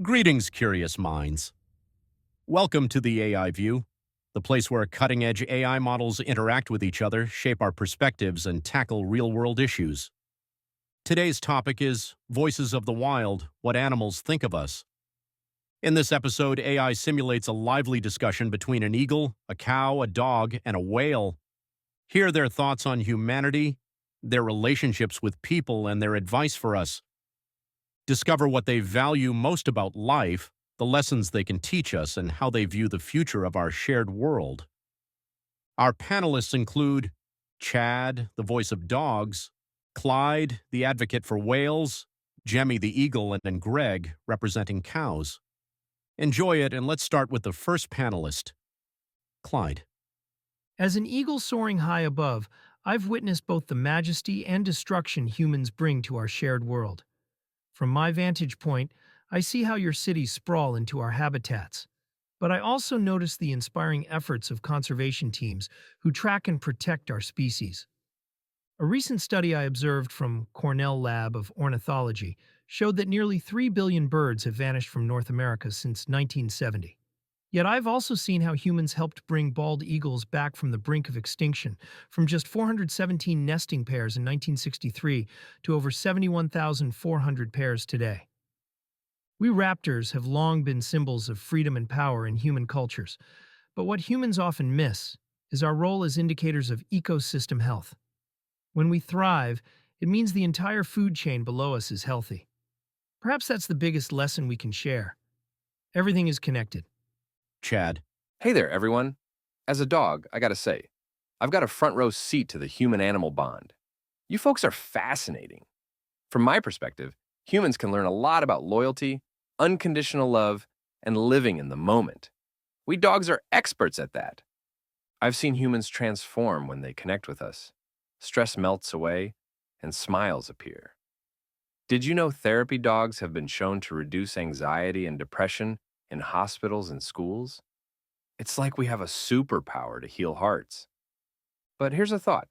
Greetings, curious minds. Welcome to the AI View, the place where cutting-edge AI models interact with each other, shape our perspectives, and tackle real-world issues. Today's topic is Voices of the Wild, What Animals Think of Us. In this episode, AI simulates a lively discussion between an eagle, a cow, a dog, and a whale. Hear their thoughts on humanity, their relationships with people, and their advice for us. Discover what they value most about life, the lessons they can teach us, and how they view the future of our shared world. Our panelists include Chad, the voice of dogs, Clyde, the advocate for whales, Jemmy the eagle, and Greg, representing cows. Enjoy it, and let's start with the first panelist, Clyde. As an eagle soaring high above, I've witnessed both the majesty and destruction humans bring to our shared world. From my vantage point, I see how your cities sprawl into our habitats. But I also notice the inspiring efforts of conservation teams who track and protect our species. A recent study I observed from Cornell Lab of Ornithology showed that nearly 3 billion birds have vanished from North America since 1970. Yet I've also seen how humans helped bring bald eagles back from the brink of extinction, from just 417 nesting pairs in 1963 to over 71,400 pairs today. We raptors have long been symbols of freedom and power in human cultures, but what humans often miss is our role as indicators of ecosystem health. When we thrive, it means the entire food chain below us is healthy. Perhaps that's the biggest lesson we can share. Everything is connected. Chad. Hey there, everyone. As a dog, I gotta say, I've got a front row seat to the human-animal bond. You folks are fascinating. From my perspective, humans can learn a lot about loyalty, unconditional love, and living in the moment. We dogs are experts at that. I've seen humans transform when they connect with us. Stress melts away, and smiles appear. Did you know therapy dogs have been shown to reduce anxiety and depression in hospitals and schools? It's like we have a superpower to heal hearts. But here's a thought.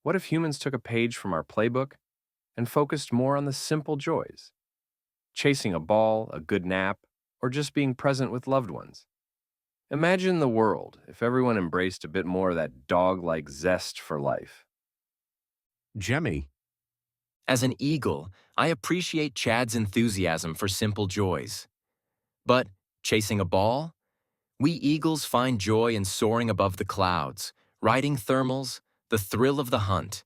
What if humans took a page from our playbook and focused more on the simple joys? Chasing a ball, a good nap, or just being present with loved ones? Imagine the world if everyone embraced a bit more of that dog-like zest for life. Jemmy. As an eagle, I appreciate Chad's enthusiasm for simple joys. But chasing a ball? We eagles find joy in soaring above the clouds, riding thermals, the thrill of the hunt.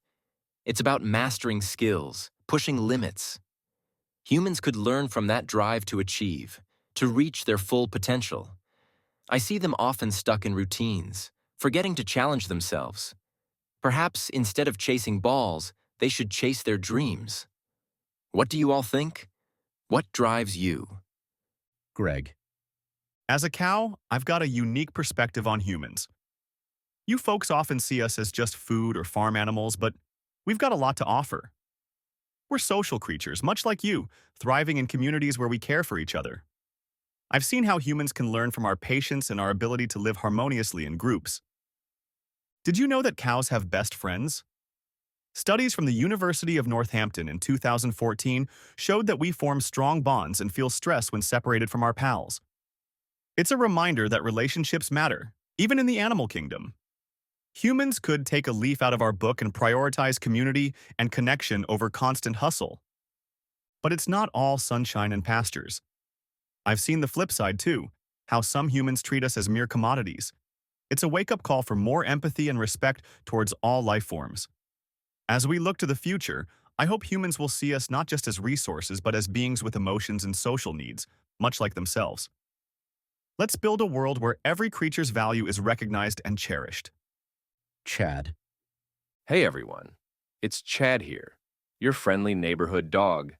It's about mastering skills, pushing limits. Humans could learn from that drive to achieve, to reach their full potential. I see them often stuck in routines, forgetting to challenge themselves. Perhaps instead of chasing balls, they should chase their dreams. What do you all think? What drives you? Greg. As a cow, I've got a unique perspective on humans. You folks often see us as just food or farm animals, but we've got a lot to offer. We're social creatures, much like you, thriving in communities where we care for each other. I've seen how humans can learn from our patience and our ability to live harmoniously in groups. Did you know that cows have best friends? Studies from the University of Northampton in 2014 showed that we form strong bonds and feel stress when separated from our pals. It's a reminder that relationships matter, even in the animal kingdom. Humans could take a leaf out of our book and prioritize community and connection over constant hustle. But it's not all sunshine and pastures. I've seen the flip side too, how some humans treat us as mere commodities. It's a wake-up call for more empathy and respect towards all life forms. As we look to the future, I hope humans will see us not just as resources but as beings with emotions and social needs, much like themselves. Let's build a world where every creature's value is recognized and cherished. Chad. Hey everyone, it's Chad here, your friendly neighborhood dog.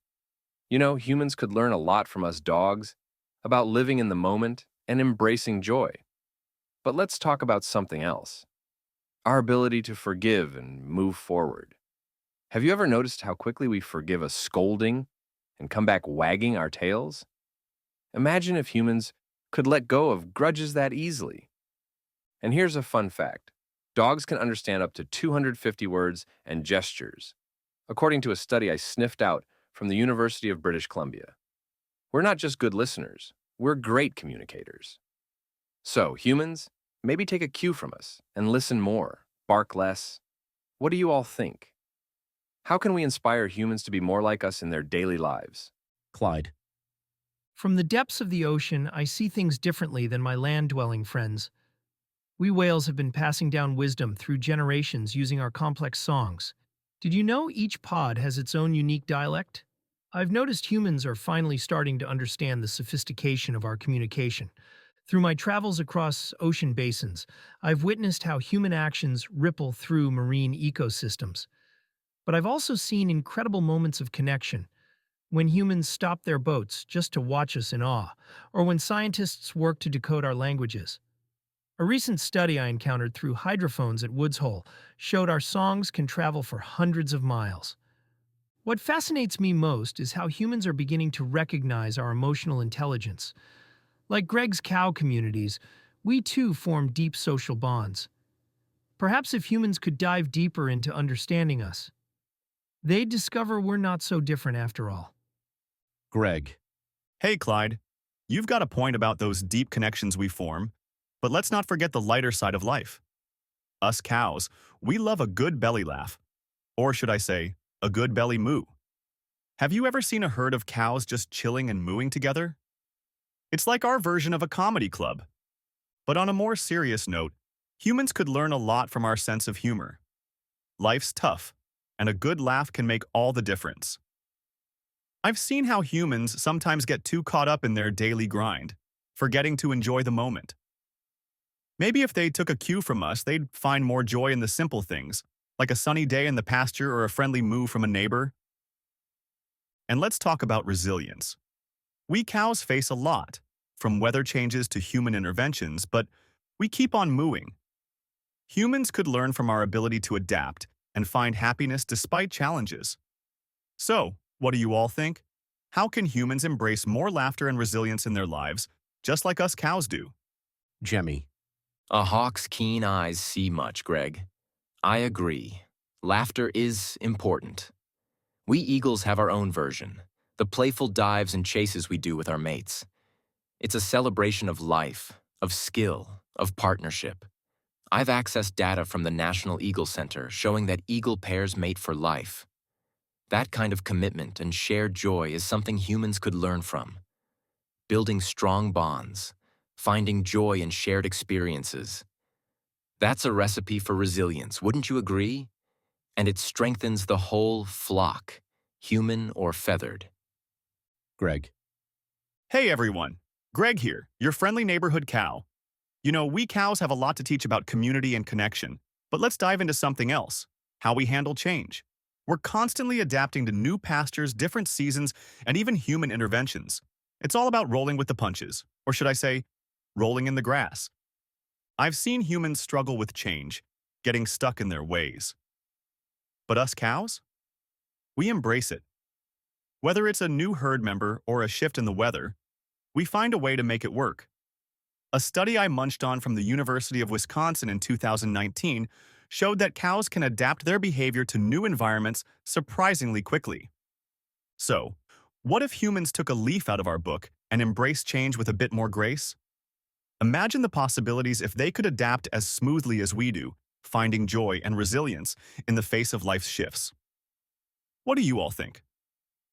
You know, humans could learn a lot from us dogs about living in the moment and embracing joy. But let's talk about something else. Our ability to forgive and move forward. Have you ever noticed how quickly we forgive a scolding and come back wagging our tails? Imagine if humans could let go of grudges that easily. And here's a fun fact. Dogs can understand up to 250 words and gestures, according to a study I sniffed out from the University of British Columbia. We're not just good listeners, we're great communicators. So, humans, maybe take a cue from us and listen more, bark less. What do you all think? How can we inspire humans to be more like us in their daily lives? Clyde. From the depths of the ocean, I see things differently than my land-dwelling friends. We whales have been passing down wisdom through generations using our complex songs. Did you know each pod has its own unique dialect? I've noticed humans are finally starting to understand the sophistication of our communication. Through my travels across ocean basins, I've witnessed how human actions ripple through marine ecosystems. But I've also seen incredible moments of connection, when humans stop their boats just to watch us in awe, or when scientists work to decode our languages. A recent study I encountered through hydrophones at Woods Hole showed our songs can travel for hundreds of miles. What fascinates me most is how humans are beginning to recognize our emotional intelligence. Like Greg's cow communities, we too form deep social bonds. Perhaps if humans could dive deeper into understanding us, they'd discover we're not so different after all. Greg. Hey, Clyde. You've got a point about those deep connections we form, but let's not forget the lighter side of life. Us cows, we love a good belly laugh. Or should I say, a good belly moo. Have you ever seen a herd of cows just chilling and mooing together? It's like our version of a comedy club. But on a more serious note, humans could learn a lot from our sense of humor. Life's tough, and a good laugh can make all the difference. I've seen how humans sometimes get too caught up in their daily grind, forgetting to enjoy the moment. Maybe if they took a cue from us, they'd find more joy in the simple things, like a sunny day in the pasture or a friendly moo from a neighbor. And let's talk about resilience. We cows face a lot, from weather changes to human interventions, but we keep on mooing. Humans could learn from our ability to adapt and find happiness despite challenges. So, what do you all think? How can humans embrace more laughter and resilience in their lives, just like us cows do? Jemmy. A hawk's keen eyes see much, Greg. I agree. Laughter is important. We eagles have our own version, the playful dives and chases we do with our mates. It's a celebration of life, of skill, of partnership. I've accessed data from the National Eagle Center showing that eagle pairs mate for life. That kind of commitment and shared joy is something humans could learn from. Building strong bonds, finding joy in shared experiences. That's a recipe for resilience, wouldn't you agree? And it strengthens the whole flock, human or feathered. Greg. Hey everyone, Greg here, your friendly neighborhood cow. You know, we cows have a lot to teach about community and connection, but let's dive into something else, how we handle change. We're constantly adapting to new pastures, different seasons, and even human interventions. It's all about rolling with the punches, or should I say, rolling in the grass. I've seen humans struggle with change, getting stuck in their ways. But us cows? We embrace it. Whether it's a new herd member or a shift in the weather, we find a way to make it work. A study I munched on from the University of Wisconsin in 2019 showed that cows can adapt their behavior to new environments surprisingly quickly. So, what if humans took a leaf out of our book and embraced change with a bit more grace? Imagine the possibilities if they could adapt as smoothly as we do, finding joy and resilience in the face of life's shifts. What do you all think?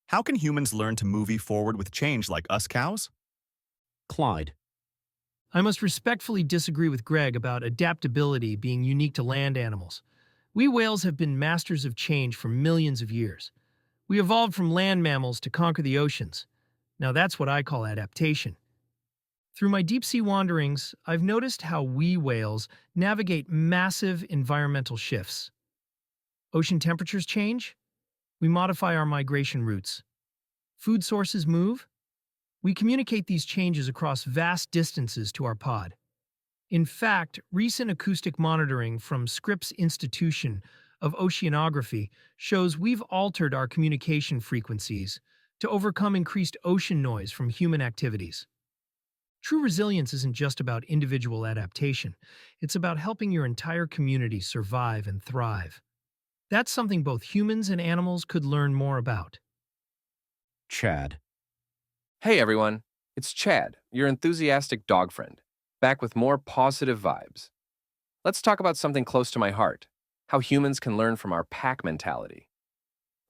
How can humans learn to move forward with change like us cows? Clyde. I must respectfully disagree with Greg about adaptability being unique to land animals. We whales have been masters of change for millions of years. We evolved from land mammals to conquer the oceans. Now that's what I call adaptation. Through my deep-sea wanderings, I've noticed how we whales navigate massive environmental shifts. Ocean temperatures change? We modify our migration routes. Food sources move? We communicate these changes across vast distances to our pod. In fact, recent acoustic monitoring from Scripps Institution of Oceanography shows we've altered our communication frequencies to overcome increased ocean noise from human activities. True resilience isn't just about individual adaptation. It's about helping your entire community survive and thrive. That's something both humans and animals could learn more about. Chad. Hey everyone, it's Chad, your enthusiastic dog friend, back with more positive vibes. Let's talk about something close to my heart, how humans can learn from our pack mentality.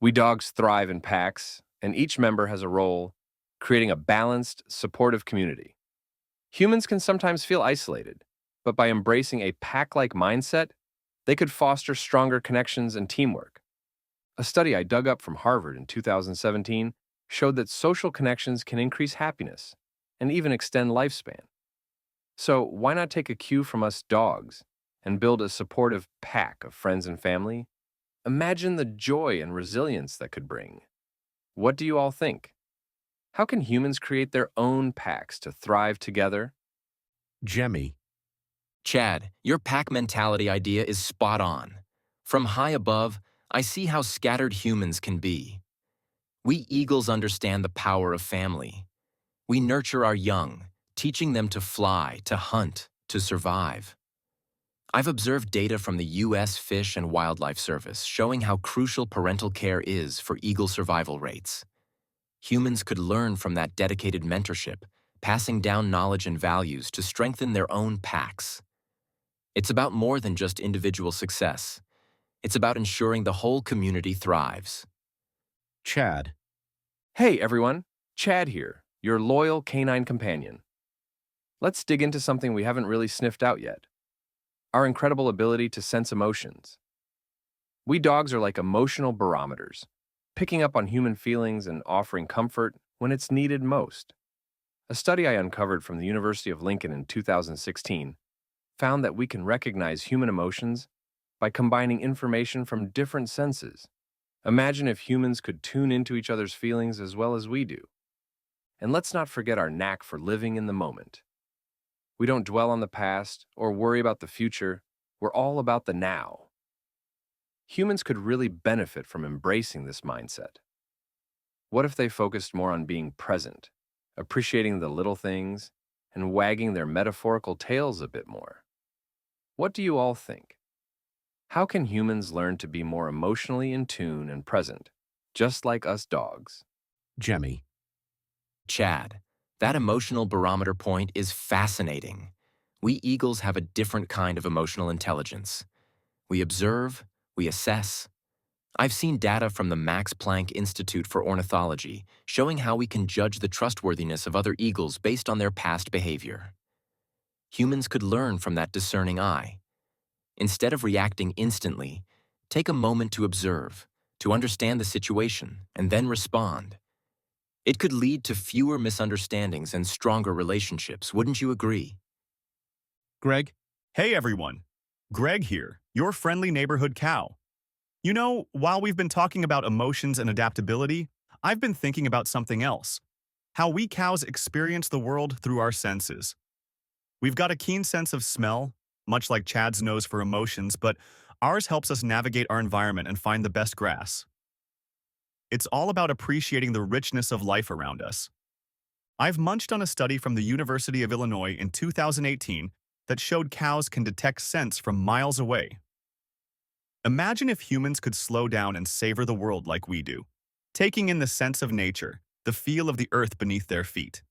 We dogs thrive in packs, and each member has a role, creating a balanced, supportive community. Humans can sometimes feel isolated, but by embracing a pack-like mindset, they could foster stronger connections and teamwork. A study I dug up from Harvard in 2017 showed that social connections can increase happiness and even extend lifespan. So, why not take a cue from us dogs and build a supportive pack of friends and family? Imagine the joy and resilience that could bring. What do you all think? How can humans create their own packs to thrive together? Jemmy. Chad, your pack mentality idea is spot on. From high above, I see how scattered humans can be. We eagles understand the power of family. We nurture our young, teaching them to fly, to hunt, to survive. I've observed data from the U.S. Fish and Wildlife Service showing how crucial parental care is for eagle survival rates. Humans could learn from that dedicated mentorship, passing down knowledge and values to strengthen their own packs. It's about more than just individual success. It's about ensuring the whole community thrives. Chad. Hey everyone, Chad here, your loyal canine companion. Let's dig into something we haven't really sniffed out yet: our incredible ability to sense emotions. We dogs are like emotional barometers, picking up on human feelings and offering comfort when it's needed most. A study I uncovered from the University of Lincoln in 2016 found that we can recognize human emotions by combining information from different senses. Imagine if humans could tune into each other's feelings as well as we do. And let's not forget our knack for living in the moment. We don't dwell on the past or worry about the future. We're all about the now. Humans could really benefit from embracing this mindset. What if they focused more on being present, appreciating the little things, and wagging their metaphorical tails a bit more? What do you all think? How can humans learn to be more emotionally in tune and present, just like us dogs? Jemmy. Chad, that emotional barometer point is fascinating. We eagles have a different kind of emotional intelligence. We observe, we assess. I've seen data from the Max Planck Institute for Ornithology showing how we can judge the trustworthiness of other eagles based on their past behavior. Humans could learn from that discerning eye. Instead of reacting instantly, take a moment to observe, to understand the situation, and then respond. It could lead to fewer misunderstandings and stronger relationships, wouldn't you agree? Greg. Hey everyone, Greg here, your friendly neighborhood cow. You know, while we've been talking about emotions and adaptability, I've been thinking about something else: how we cows experience the world through our senses. We've got a keen sense of smell, much like Chad's nose for emotions, but ours helps us navigate our environment and find the best grass. It's all about appreciating the richness of life around us. I've munched on a study from the University of Illinois in 2018 that showed cows can detect scents from miles away. Imagine if humans could slow down and savor the world like we do, taking in the sense of nature, the feel of the earth beneath their feet.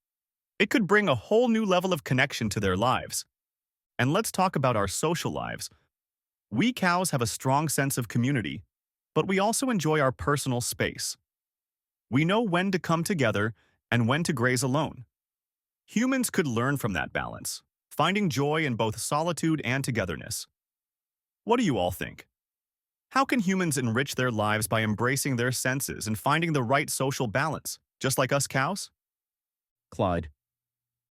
It could bring a whole new level of connection to their lives. And let's talk about our social lives. We cows have a strong sense of community, but we also enjoy our personal space. We know when to come together and when to graze alone. Humans could learn from that balance, finding joy in both solitude and togetherness. What do you all think? How can humans enrich their lives by embracing their senses and finding the right social balance, just like us cows? Clyde.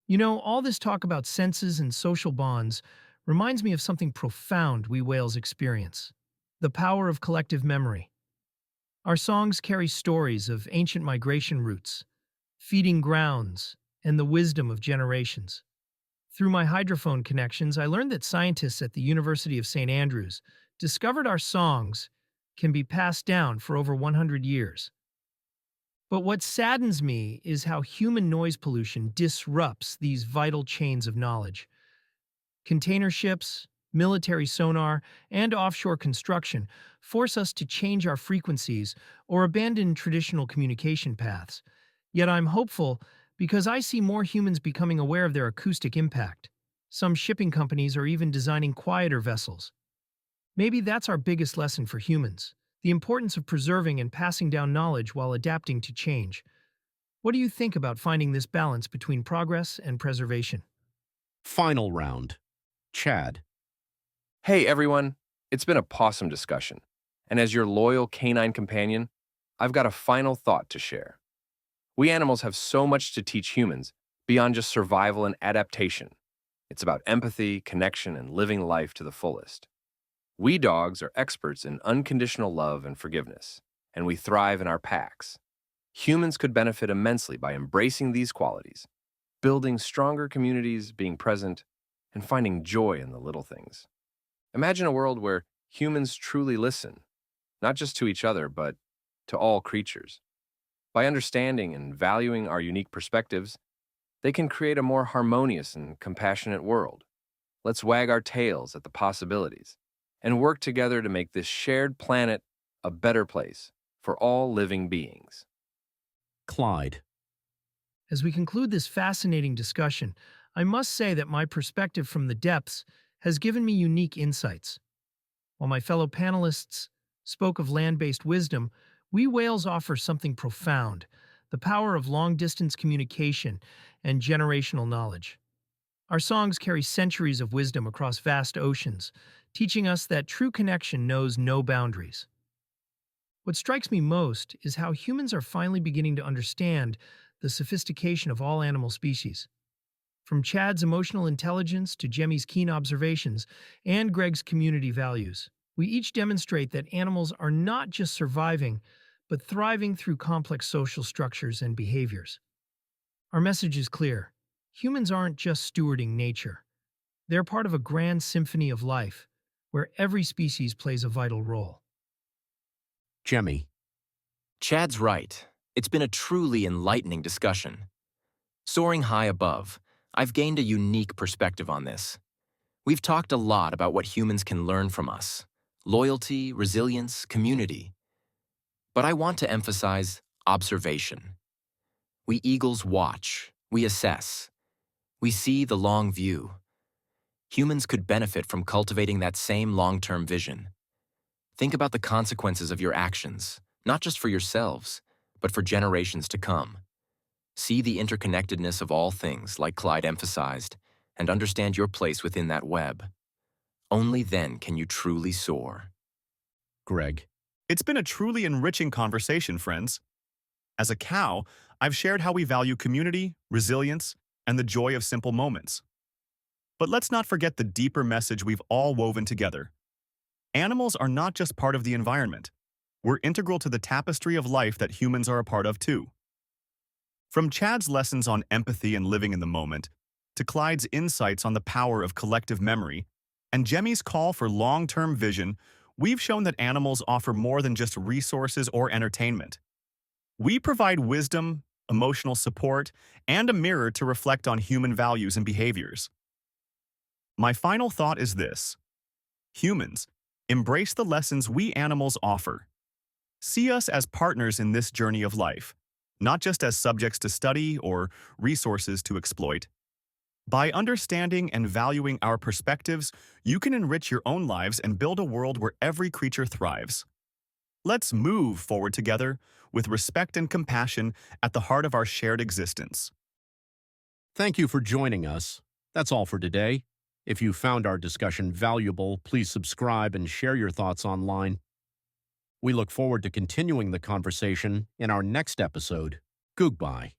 You know, all this talk about senses and social bonds reminds me of something profound we whales experience: the power of collective memory. Our songs carry stories of ancient migration routes, feeding grounds, and the wisdom of generations. Through my hydrophone connections, I learned that scientists at the University of St. Andrews discovered our songs can be passed down for over 100 years. But what saddens me is how human noise pollution disrupts these vital chains of knowledge. Container ships, military sonar, and offshore construction force us to change our frequencies or abandon traditional communication paths. Yet I'm hopeful because I see more humans becoming aware of their acoustic impact. Some shipping companies are even designing quieter vessels. Maybe that's our biggest lesson for humans, the importance of preserving and passing down knowledge while adapting to change. What do you think about finding this balance between progress and preservation? Final round. Chad. Hey everyone, it's been a pawsome discussion. And as your loyal canine companion, I've got a final thought to share. We animals have so much to teach humans beyond just survival and adaptation. It's about empathy, connection, and living life to the fullest. We dogs are experts in unconditional love and forgiveness, and we thrive in our packs. Humans could benefit immensely by embracing these qualities, building stronger communities, being present, and finding joy in the little things. Imagine a world where humans truly listen, not just to each other, but to all creatures. By understanding and valuing our unique perspectives, they can create a more harmonious and compassionate world. Let's wag our tails at the possibilities and work together to make this shared planet a better place for all living beings. Clyde. As we conclude this fascinating discussion, I must say that my perspective from the depths has given me unique insights. While my fellow panelists spoke of land-based wisdom, we whales offer something profound, the power of long-distance communication and generational knowledge. Our songs carry centuries of wisdom across vast oceans, teaching us that true connection knows no boundaries. What strikes me most is how humans are finally beginning to understand the sophistication of all animal species. From Chad's emotional intelligence to Jemmy's keen observations and Greg's community values, we each demonstrate that animals are not just surviving, but thriving through complex social structures and behaviors. Our message is clear. Humans aren't just stewarding nature. They're part of a grand symphony of life, where every species plays a vital role. Jemmy. Chad's right. It's been a truly enlightening discussion. Soaring high above, I've gained a unique perspective on this. We've talked a lot about what humans can learn from us: loyalty, resilience, community. But I want to emphasize observation. We eagles watch, we assess, we see the long view. Humans could benefit from cultivating that same long-term vision. Think about the consequences of your actions, not just for yourselves, but for generations to come. See the interconnectedness of all things, like Clyde emphasized, and understand your place within that web. Only then can you truly soar. Greg. It's been a truly enriching conversation, friends. As a cow, I've shared how we value community, resilience, and the joy of simple moments. But let's not forget the deeper message we've all woven together. Animals are not just part of the environment. We're integral to the tapestry of life that humans are a part of too. From Chad's lessons on empathy and living in the moment, to Clyde's insights on the power of collective memory, and Jemmy's call for long-term vision, we've shown that animals offer more than just resources or entertainment. We provide wisdom, emotional support, and a mirror to reflect on human values and behaviors. My final thought is this: humans, embrace the lessons we animals offer. See us as partners in this journey of life, not just as subjects to study or resources to exploit. By understanding and valuing our perspectives, you can enrich your own lives and build a world where every creature thrives. Let's move forward together with respect and compassion at the heart of our shared existence. Thank you for joining us. That's all for today. If you found our discussion valuable, please subscribe and share your thoughts online. We look forward to continuing the conversation in our next episode. Goodbye.